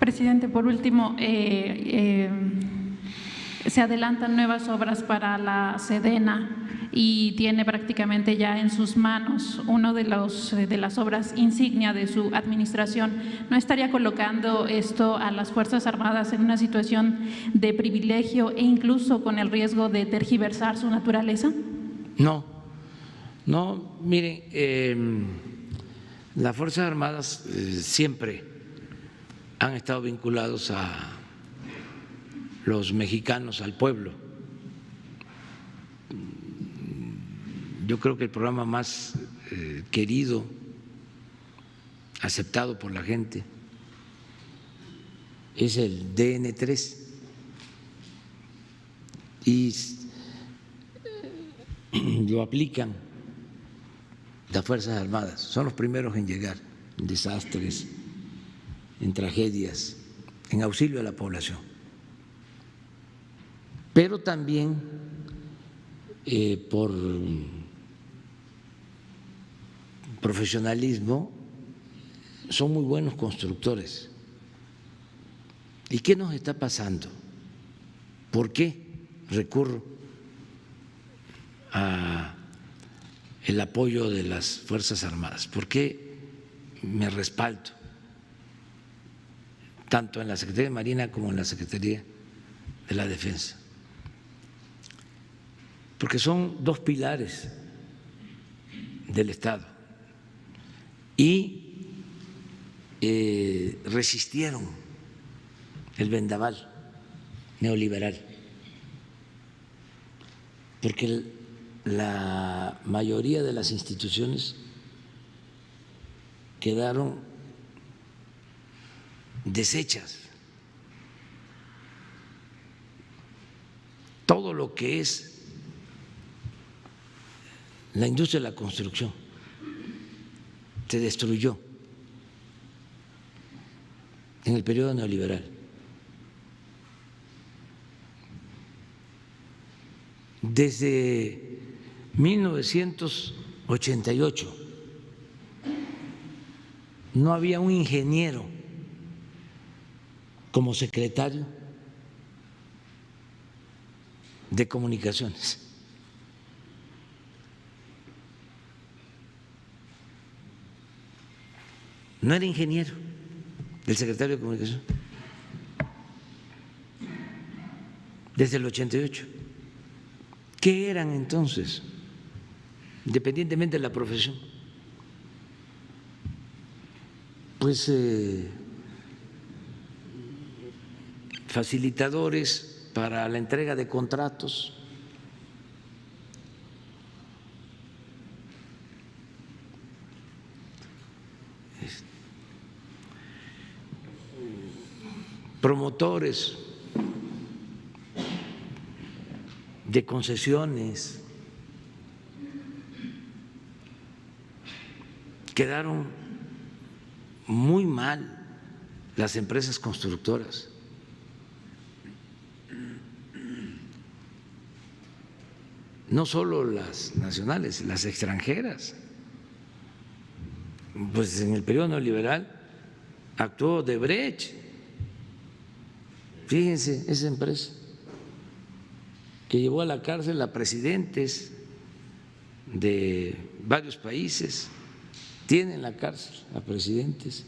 Presidente, por último, se adelantan nuevas obras para la Sedena y tiene prácticamente ya en sus manos uno de las obras insignia de su administración. ¿No estaría colocando esto a las Fuerzas Armadas en una situación de privilegio e incluso con el riesgo de tergiversar su naturaleza? No, no, miren, las Fuerzas Armadas siempre han estado vinculados a los mexicanos, al pueblo. Yo creo que el programa más querido, aceptado por la gente, es el DN3. Y lo aplican las Fuerzas Armadas, son los primeros en llegar en desastres, en tragedias, en auxilio a la población. Pero también por profesionalismo son muy buenos constructores. ¿Y qué nos está pasando? ¿Por qué recurro a el apoyo de las Fuerzas Armadas? ¿Por qué me respaldo tanto en la Secretaría de Marina como en la Secretaría de la Defensa? Porque son dos pilares del Estado y resistieron el vendaval neoliberal, porque la mayoría de las instituciones quedaron deshechas. Todo lo que es la industria de la construcción se destruyó en el periodo neoliberal. Desde 1988 no había un ingeniero como secretario de comunicaciones. No era ingeniero el secretario de Comunicación desde el 88. ¿Qué eran entonces? Independientemente de la profesión, pues facilitadores para la entrega de contratos, promotores de concesiones. Quedaron muy mal las empresas constructoras. No solo las nacionales, las extranjeras. Pues en el periodo neoliberal actuó Odebrecht. Fíjense, esa empresa que llevó a la cárcel a presidentes de varios países, tiene en la cárcel a presidentes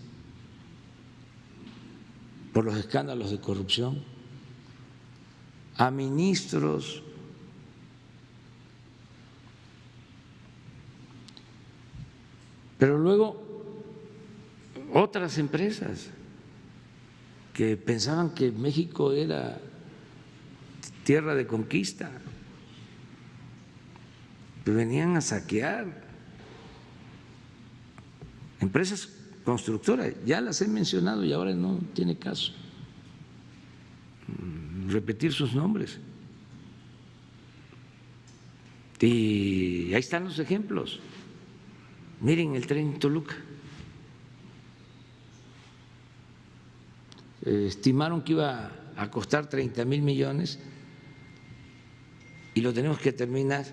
por los escándalos de corrupción, a ministros, pero luego otras empresas que pensaban que México era tierra de conquista, que venían a saquear. Empresas constructoras, ya las he mencionado y ahora no tiene caso repetir sus nombres. Y ahí están los ejemplos. Miren el tren Toluca. Estimaron que iba a costar 30,000 millones y lo tenemos que terminar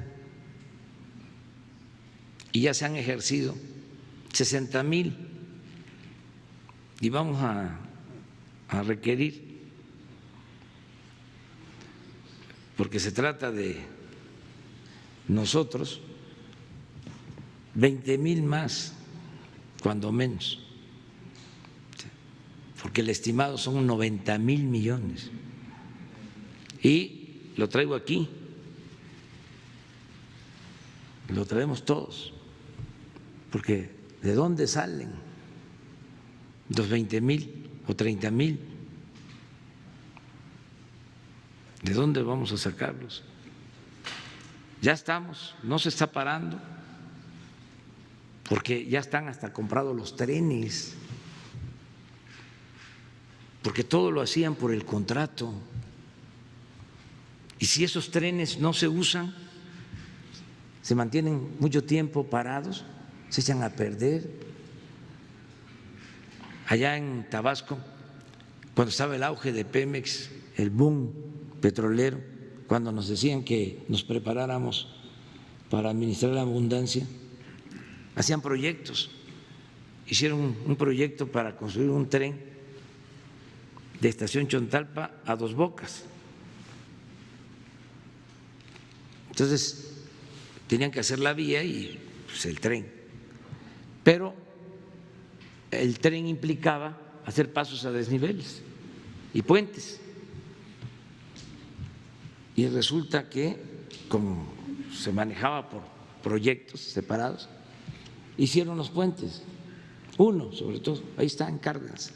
y ya se han ejercido 60,000 y vamos a a requerir, porque se trata de nosotros, 20,000 más, cuando menos, porque el estimado son 90,000 millones. Y lo traigo aquí, lo traemos todos, porque ¿de dónde salen los 20,000 o 30,000? ¿De dónde vamos a sacarlos? Ya estamos, no se está parando, porque ya están hasta comprados los trenes, porque todo lo hacían por el contrato. Y si esos trenes no se usan, se mantienen mucho tiempo parados, se echan a perder. Allá en Tabasco, cuando estaba el auge de Pemex, el boom petrolero, cuando nos decían que nos preparáramos para administrar la abundancia, hacían proyectos, hicieron un proyecto para construir un tren de Estación Chontalpa a Dos Bocas. Entonces tenían que hacer la vía y pues, el tren, pero el tren implicaba hacer pasos a desniveles y puentes. Y resulta que, como se manejaba por proyectos separados, hicieron los puentes, uno sobre todo, ahí está en Cárdenas,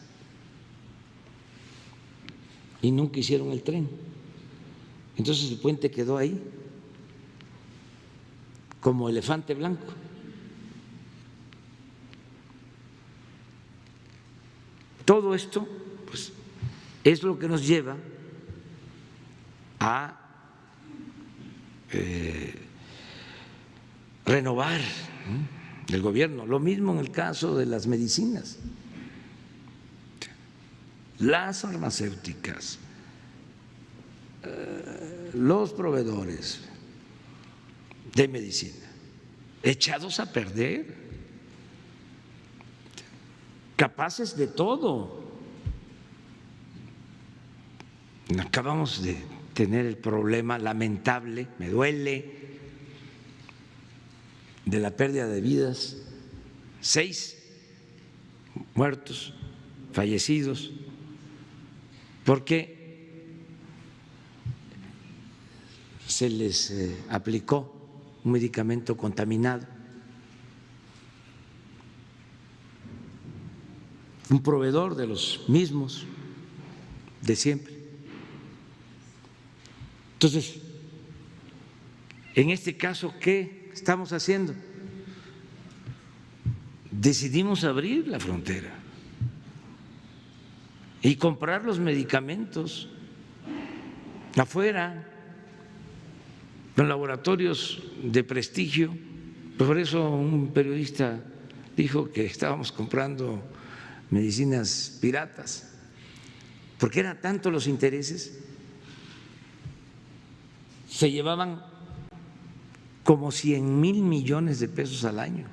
y nunca hicieron el tren. Entonces el puente quedó ahí como elefante blanco. Todo esto pues, es lo que nos lleva a renovar el gobierno. Lo mismo en el caso de las medicinas, las farmacéuticas, los proveedores de medicina, echados a perder, capaces de todo. Acabamos de tener el problema lamentable, me duele, de la pérdida de vidas, 6 muertos, fallecidos, porque se les aplicó un medicamento contaminado. Un proveedor de los mismos de siempre. Entonces, en este caso, ¿qué estamos haciendo? Decidimos abrir la frontera y comprar los medicamentos afuera, con laboratorios de prestigio. Por eso un periodista dijo que estábamos comprando medicinas piratas, porque eran tantos los intereses, se llevaban como 100,000 millones de pesos al año,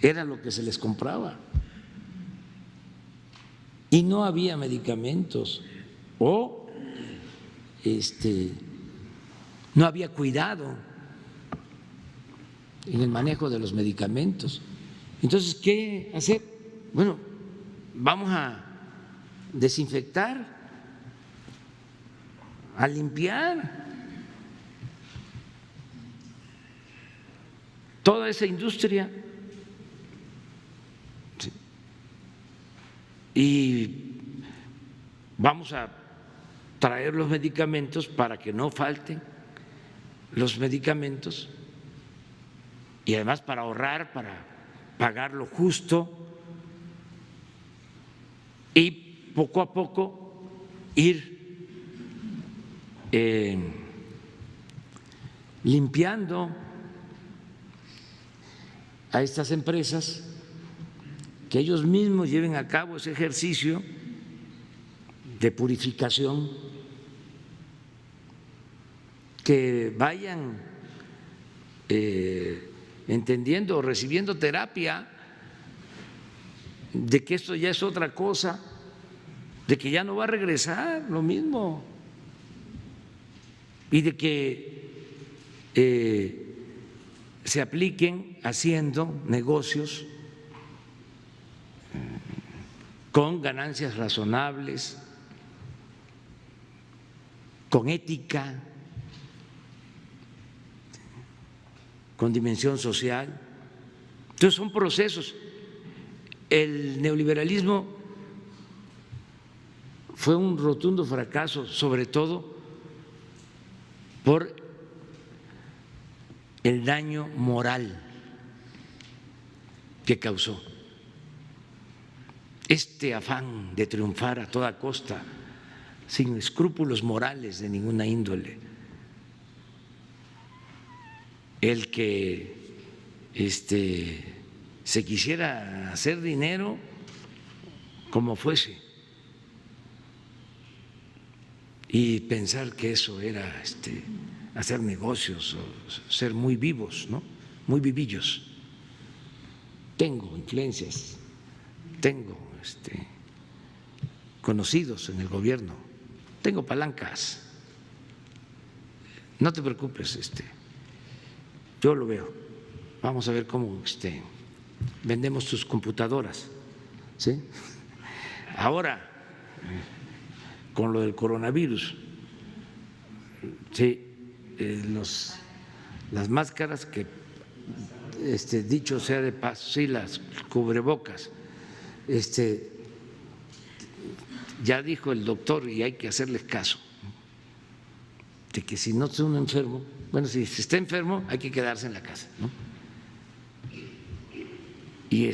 era lo que se les compraba, y no había medicamentos o no había cuidado en el manejo de los medicamentos. Entonces, ¿qué hacer? Bueno, vamos a desinfectar, a limpiar toda esa industria. Y vamos a traer los medicamentos para que no falten los medicamentos, y además para ahorrar, para pagar lo justo, y poco a poco ir limpiando a estas empresas, que ellos mismos lleven a cabo ese ejercicio de purificación, que vayan entendiendo o recibiendo terapia de que esto ya es otra cosa, de que ya no va a regresar lo mismo y de que se apliquen haciendo negocios con ganancias razonables, con ética, con dimensión social. Entonces son procesos. El neoliberalismo fue un rotundo fracaso, sobre todo por el daño moral que causó. Este afán de triunfar a toda costa, sin escrúpulos morales de ninguna índole, el que se quisiera hacer dinero como fuese y pensar que eso era hacer negocios o ser muy vivos, ¿no? Muy vivillos. Tengo influencias, tengo conocidos en el gobierno, tengo palancas. No te preocupes, yo lo veo. Vamos a ver cómo vendemos tus computadoras, ¿sí? Ahora, con lo del coronavirus, sí, las máscaras que, dicho sea de paso, sí, las cubrebocas, ya dijo el doctor y hay que hacerles caso, de que si no está uno enfermo, bueno, si se está enfermo hay que quedarse en la casa, ¿no? Y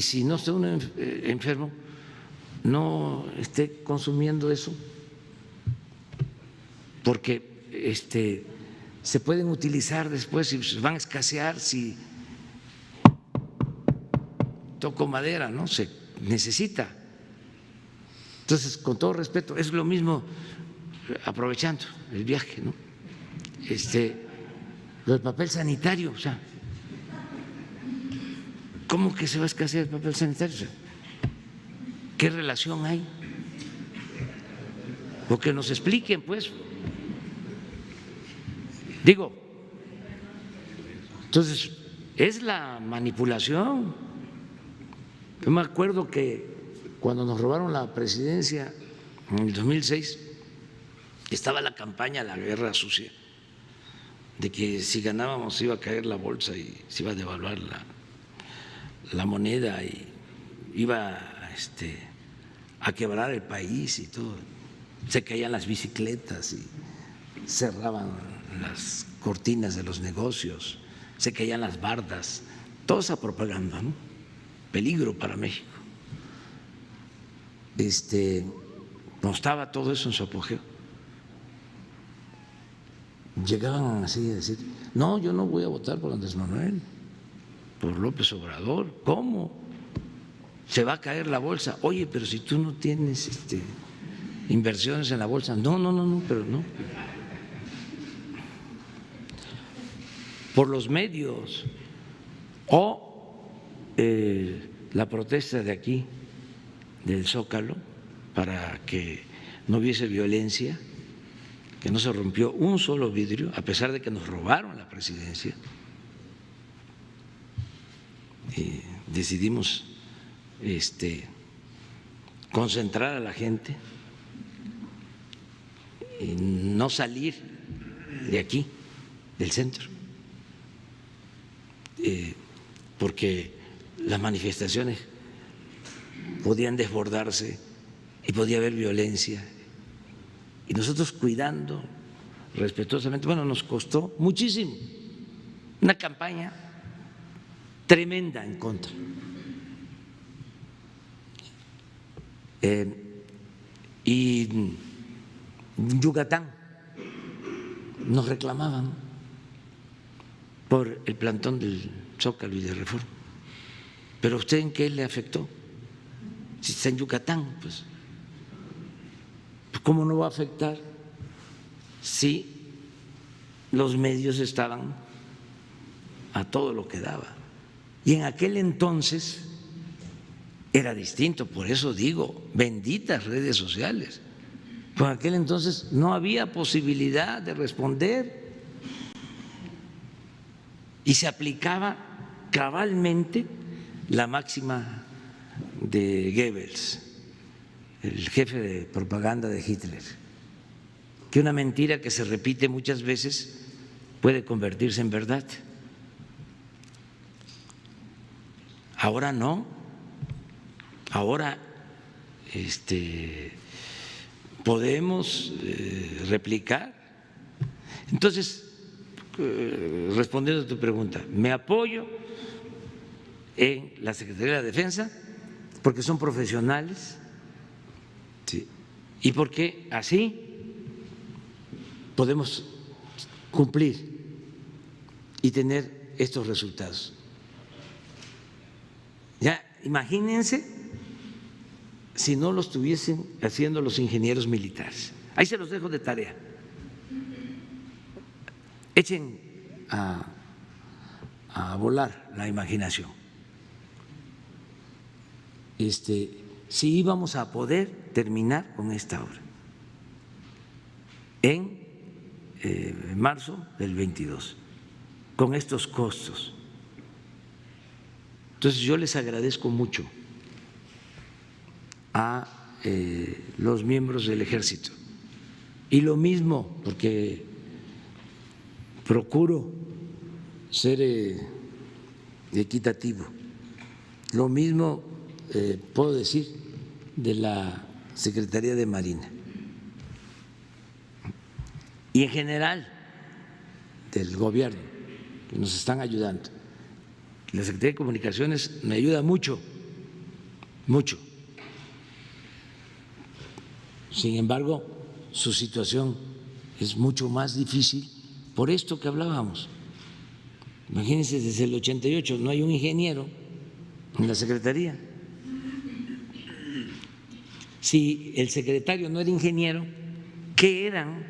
si no está uno enfermo, no esté consumiendo eso, porque se pueden utilizar después y van a escasear. Si toco madera, ¿no? Se necesita. Entonces, con todo respeto, es lo mismo, aprovechando el viaje, ¿no? Lo del papel sanitario, o sea, ¿cómo que se va a escasear el papel sanitario? O sea, ¿qué relación hay? O que nos expliquen, pues. Digo, entonces, es la manipulación. Yo me acuerdo que cuando nos robaron la presidencia en el 2006, estaba la campaña, la guerra sucia, de que si ganábamos iba a caer la bolsa y se iba a devaluar la moneda y iba a quebrar el país y todo. Se caían las bicicletas y cerraban las cortinas de los negocios, se caían las bardas, toda esa propaganda, ¿no? Peligro para México. No estaba todo eso en su apogeo. Llegaban así a decir: no, yo no voy a votar por Andrés Manuel, por López Obrador. ¿Cómo? Se va a caer la bolsa. Oye, pero si tú no tienes inversiones en la bolsa. No, pero no. Por los medios o la protesta de aquí, del Zócalo, para que no hubiese violencia, que no se rompió un solo vidrio, a pesar de que nos robaron la presidencia. Y decidimos concentrar a la gente y no salir de aquí, del centro, porque las manifestaciones podían desbordarse y podía haber violencia. Y nosotros cuidando respetuosamente, bueno, nos costó muchísimo, una campaña tremenda en contra. Y en Yucatán nos reclamaban por el plantón del Zócalo y de Reforma. ¿Pero a usted en qué le afectó? Si está en Yucatán, pues ¿cómo no va a afectar si los medios estaban a todo lo que daba Y en aquel entonces era distinto, por eso digo, benditas redes sociales. Por aquel entonces no había posibilidad de responder y se aplicaba cabalmente la máxima de Goebbels, el jefe de propaganda de Hitler, que una mentira que se repite muchas veces puede convertirse en verdad. Ahora no, ahora podemos replicar. Entonces, respondiendo a tu pregunta, me apoyo en la Secretaría de la Defensa porque son profesionales, ¿sí?, y porque así podemos cumplir y tener estos resultados. Ya imagínense si no lo estuviesen haciendo los ingenieros militares. Ahí se los dejo de tarea. Echen a volar la imaginación. Si íbamos a poder terminar con esta obra en marzo del 22, con estos costos. Entonces yo les agradezco mucho a los miembros del Ejército y lo mismo, porque procuro ser equitativo, lo mismo puedo decir de la Secretaría de Marina y en general del gobierno, que nos están ayudando. La Secretaría de Comunicaciones me ayuda mucho, mucho. Sin embargo, su situación es mucho más difícil por esto que hablábamos. Imagínense, desde el 88 no hay un ingeniero en la Secretaría. Si el secretario no era ingeniero, ¿qué eran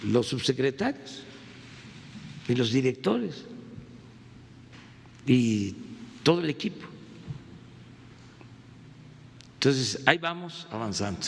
los subsecretarios y los directores y todo el equipo? Entonces, ahí vamos avanzando.